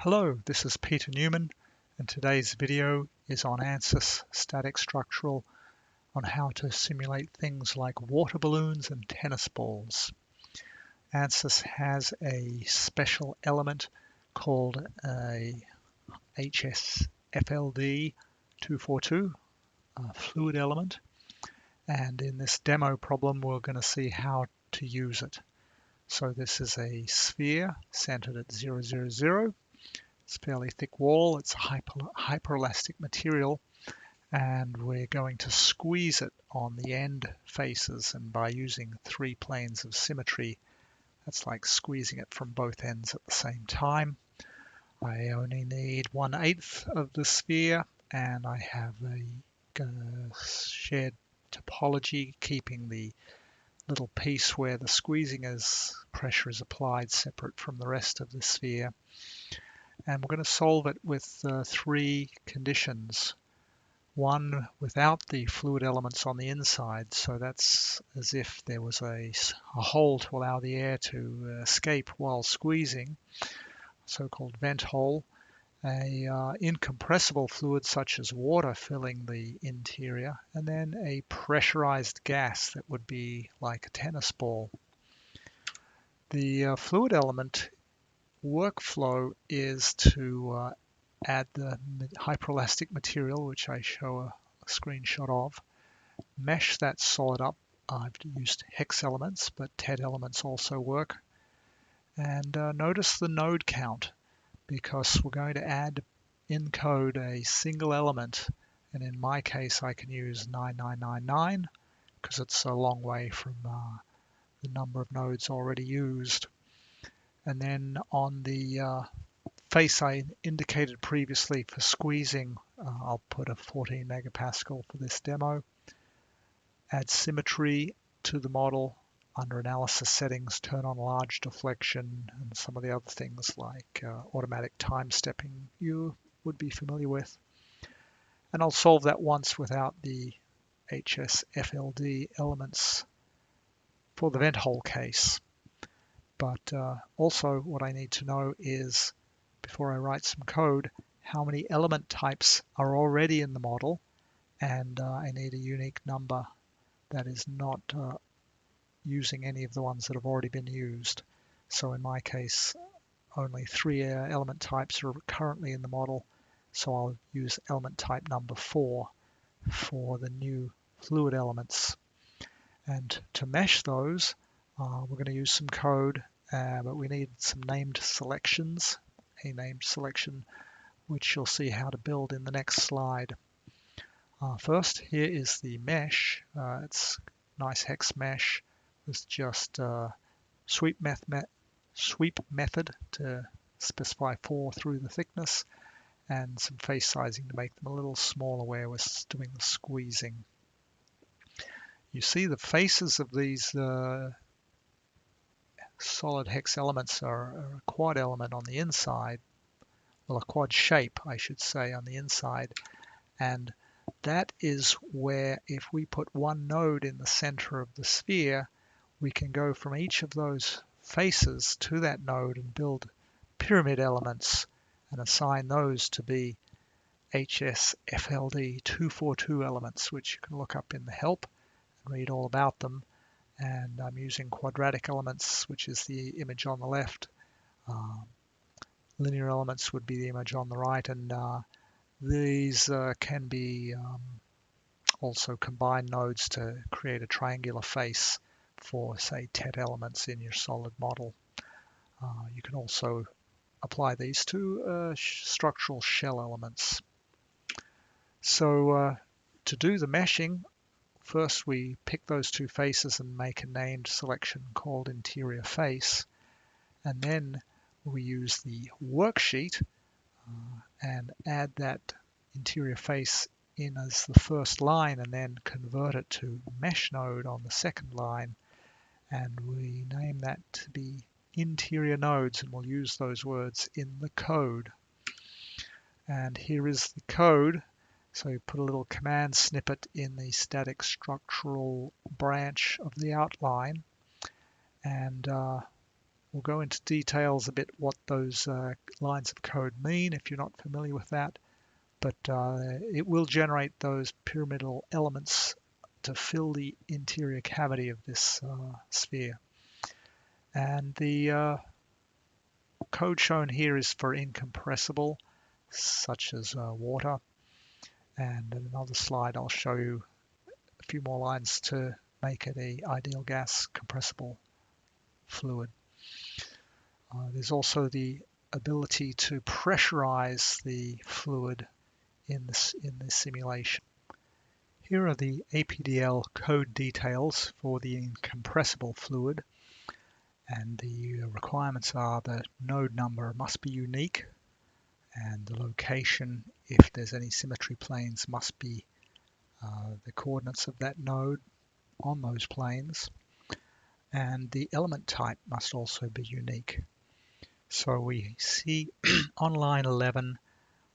Hello, this is Peter Newman, and today's video is on Ansys static structural on how to simulate things like water balloons and tennis balls. Ansys has a special element called a HSFLD 242, a fluid element, and in this demo problem we're going to see how to use it. So this is a sphere centered at 0, 0, 0. It's a fairly thick wall, it's hyperelastic material, and we're going to squeeze it on the end faces, and by using 3 planes of symmetry, that's like squeezing it from both ends at the same time. I only need 1/8 of the sphere, and I have a shared topology keeping the little piece where the squeezing pressure is applied separate from the rest of the sphere. And we're going to solve it with 3 conditions. One without the fluid elements on the inside, so that's as if there was a hole to allow the air to escape while squeezing, so-called vent hole. A incompressible fluid such as water filling the interior, and then a pressurized gas that would be like a tennis ball. The fluid element workflow is to add the hyperelastic material, which I show a screenshot of, mesh that solid up. I've used hex elements, but TED elements also work. And notice the node count, because we're going to add in code a single element, and in my case I can use 9999 because it's a long way from the number of nodes already used. And then on the face I indicated previously for squeezing, I'll put a 14 megapascal for this demo. Add symmetry to the model. Under analysis settings, turn on large deflection and some of the other things like automatic time stepping you would be familiar with. And I'll solve that once without the HSFLD elements for the vent hole case. But also what I need to know is, before I write some code, how many element types are already in the model, and I need a unique number that is not using any of the ones that have already been used. So in my case, only 3 element types are currently in the model, so I'll use element type number 4 for the new fluid elements. And to mesh those, we're going to use some code, but we need some named selections, a named selection, which you'll see how to build in the next slide. First, here is the mesh. It's a nice hex mesh with just sweep method to specify 4 through the thickness, and some face sizing to make them a little smaller where we're doing the squeezing. You see the faces of these solid hex elements are a quad element on the inside, well, a quad shape, I should say, on the inside, and that is where, if we put one node in the center of the sphere, we can go from each of those faces to that node and build pyramid elements and assign those to be HSFLD 242 elements, which you can look up in the help and read all about them. And I'm using quadratic elements, which is the image on the left. Linear elements would be the image on the right, and these can be also combined nodes to create a triangular face for, say, TED elements in your solid model. You can also apply these to structural shell elements. So to do the meshing, first we pick those 2 faces and make a named selection called interior face, and then we use the worksheet and add that interior face in as the first line, and then convert it to mesh node on the second line, and we name that to be InteriorNodes, and we'll use those words in the code. And here is the code. So you put a little command snippet in the static structural branch of the outline, and We'll go into details a bit what those lines of code mean if you're not familiar with that, but it will generate those pyramidal elements to fill the interior cavity of this sphere. And the code shown here is for incompressible, such as water. And in another slide, I'll show you a few more lines to make it an ideal gas compressible fluid. There's also the ability to pressurize the fluid in this simulation. Here are the APDL code details for the incompressible fluid, and the requirements are the node number must be unique, and the location, if there's any symmetry planes, must be the coordinates of that node on those planes, and the element type must also be unique. So we see on line 11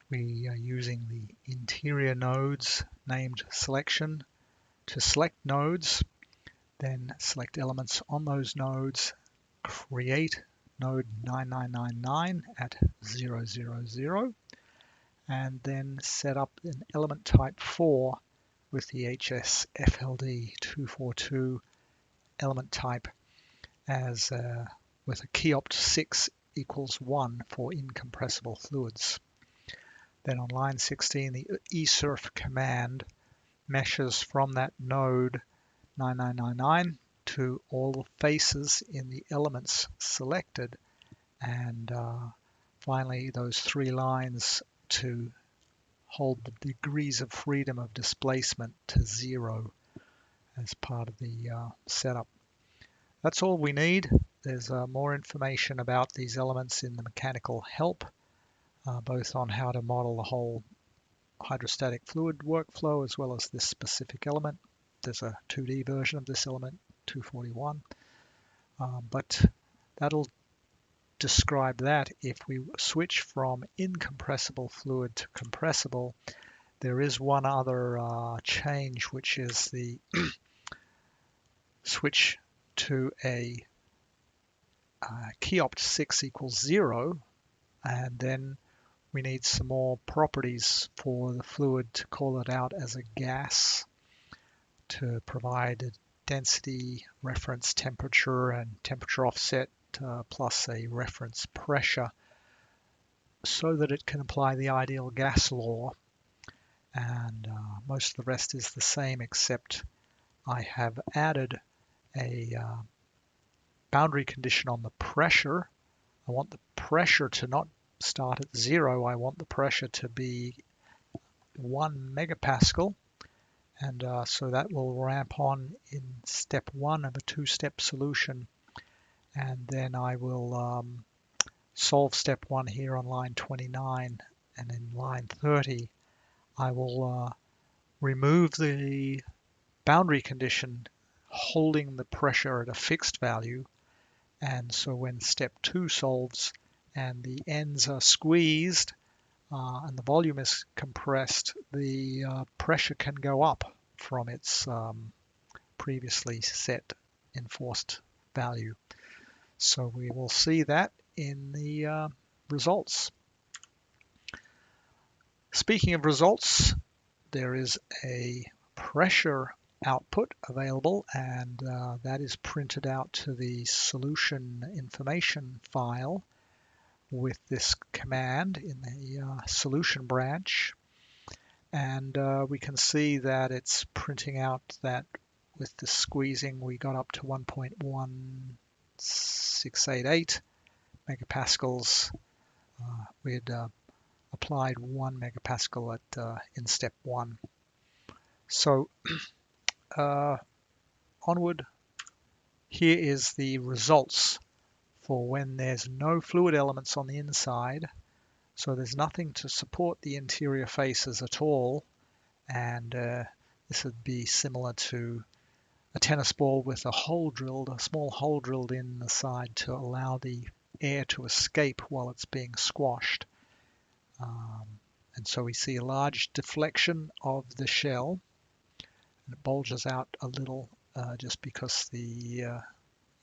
we are using the InteriorNodes named selection to select nodes, then select elements on those nodes, create node 9999 at 000, and then set up an element type 4 with the HSFLD 242 element type as with a key opt 6 equals 1 for incompressible fluids. Then on line 16, the ESURF command meshes from that node 9999 to all the faces in the elements selected, and finally those 3 lines to hold the degrees of freedom of displacement to 0 as part of the setup. That's all we need. There's more information about these elements in the mechanical help, both on how to model the whole hydrostatic fluid workflow as well as this specific element. There's a 2D version of this element, 241, but that'll describe that. If we switch from incompressible fluid to compressible, there is one other change, which is the switch to a key opt 6 equals 0, and then we need some more properties for the fluid to call it out as a gas, to provide a density, reference temperature, and temperature offset, plus a reference pressure, so that it can apply the ideal gas law. And most of the rest is the same, except I have added a boundary condition on the pressure. I want the pressure to not start at 0. I want the pressure to be 1 megapascal, and so that will ramp on in step 1 of a 2-step solution, and then I will solve step 1 here on line 29, and in line 30 I will remove the boundary condition holding the pressure at a fixed value, and so when step 2 solves and the ends are squeezed and the volume is compressed, the pressure can go up from its previously set enforced value. So we will see that in the results. Speaking of results, there is a pressure output available, and that is printed out to the solution information file with this command in the solution branch, and we can see that it's printing out that with the squeezing we got up to 1.1688 megapascals. We had applied 1 megapascal at in step 1. So onward, here is the results for when there's no fluid elements on the inside, so there's nothing to support the interior faces at all, and this would be similar to a tennis ball with a small hole drilled in the side to allow the air to escape while it's being squashed. And so we see a large deflection of the shell, and it bulges out a little just because you're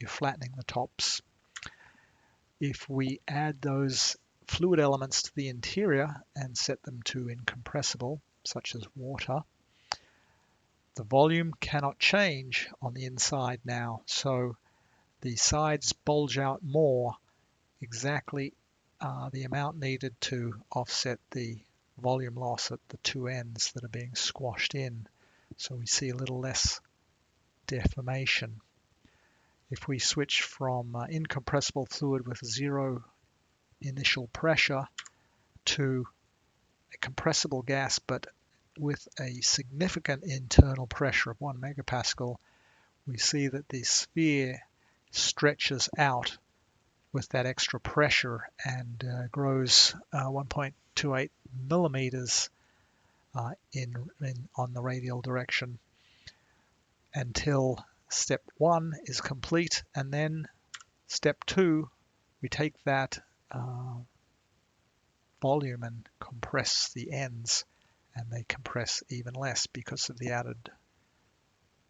flattening the tops. if we add those fluid elements to the interior and set them to incompressible, such as water, the volume cannot change on the inside now. So the sides bulge out more, exactly the amount needed to offset the volume loss at the two ends that are being squashed in. So we see a little less deformation. If we switch from incompressible fluid with 0 initial pressure to a compressible gas but with a significant internal pressure of 1 megapascal, we see that the sphere stretches out with that extra pressure and grows 1.28 millimeters on the radial direction until step 1 is complete, and then step 2, we take that volume and compress the ends, and they compress even less because of the added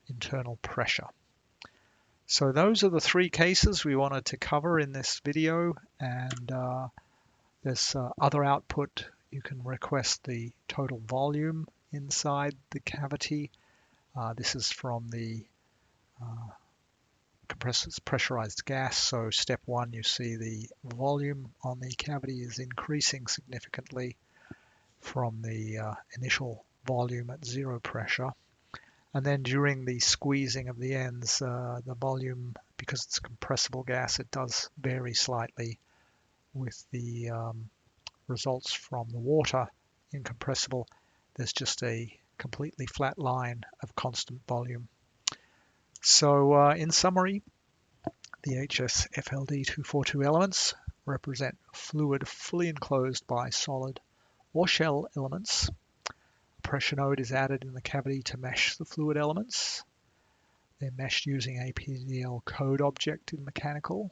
internal pressure. So those are the 3 cases we wanted to cover in this video, and there's other output. You can request the total volume inside the cavity. This is from the pressurized gas. So step 1, you see the volume on the cavity is increasing significantly from the initial volume at 0 pressure. And then during the squeezing of the ends, the volume, because it's compressible gas, it does vary slightly with the results from the water. Incompressible, there's just a completely flat line of constant volume. So in summary, the HSFLD 242 elements represent fluid fully enclosed by solid or shell elements. A pressure node is added in the cavity to mesh the fluid elements. They're meshed using APDL code object in mechanical.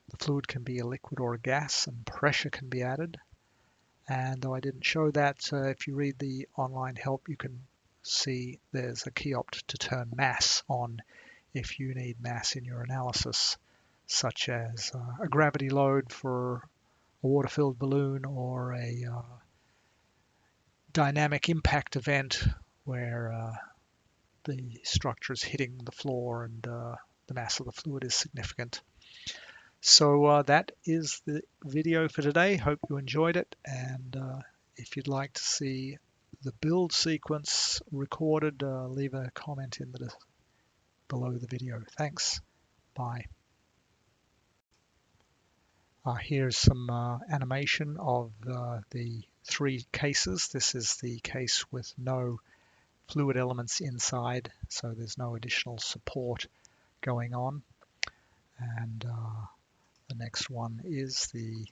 The fluid can be a liquid or a gas, and pressure can be added. And though I didn't show that, if you read the online help, you can see there's a key opt to turn mass on if you need mass in your analysis, such as a gravity load for a water-filled balloon or a dynamic impact event where the structure is hitting the floor and the mass of the fluid is significant. So that is the video for today. Hope you enjoyed it, and if you'd like to see the build sequence recorded, leave a comment in below the video. Thanks. Bye. Here's some animation of the 3 cases. This is the case with no fluid elements inside, so there's no additional support going on. And the next one is the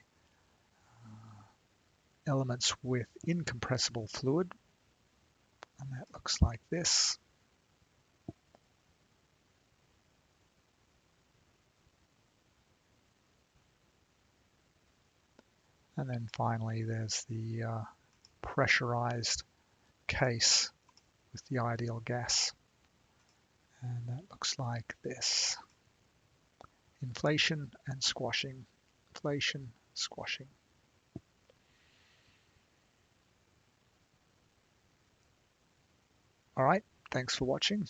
elements with incompressible fluid, and that looks like this. And then finally there's the pressurized case with the ideal gas, and that looks like this. Inflation and squashing, inflation, squashing. All right, thanks for watching.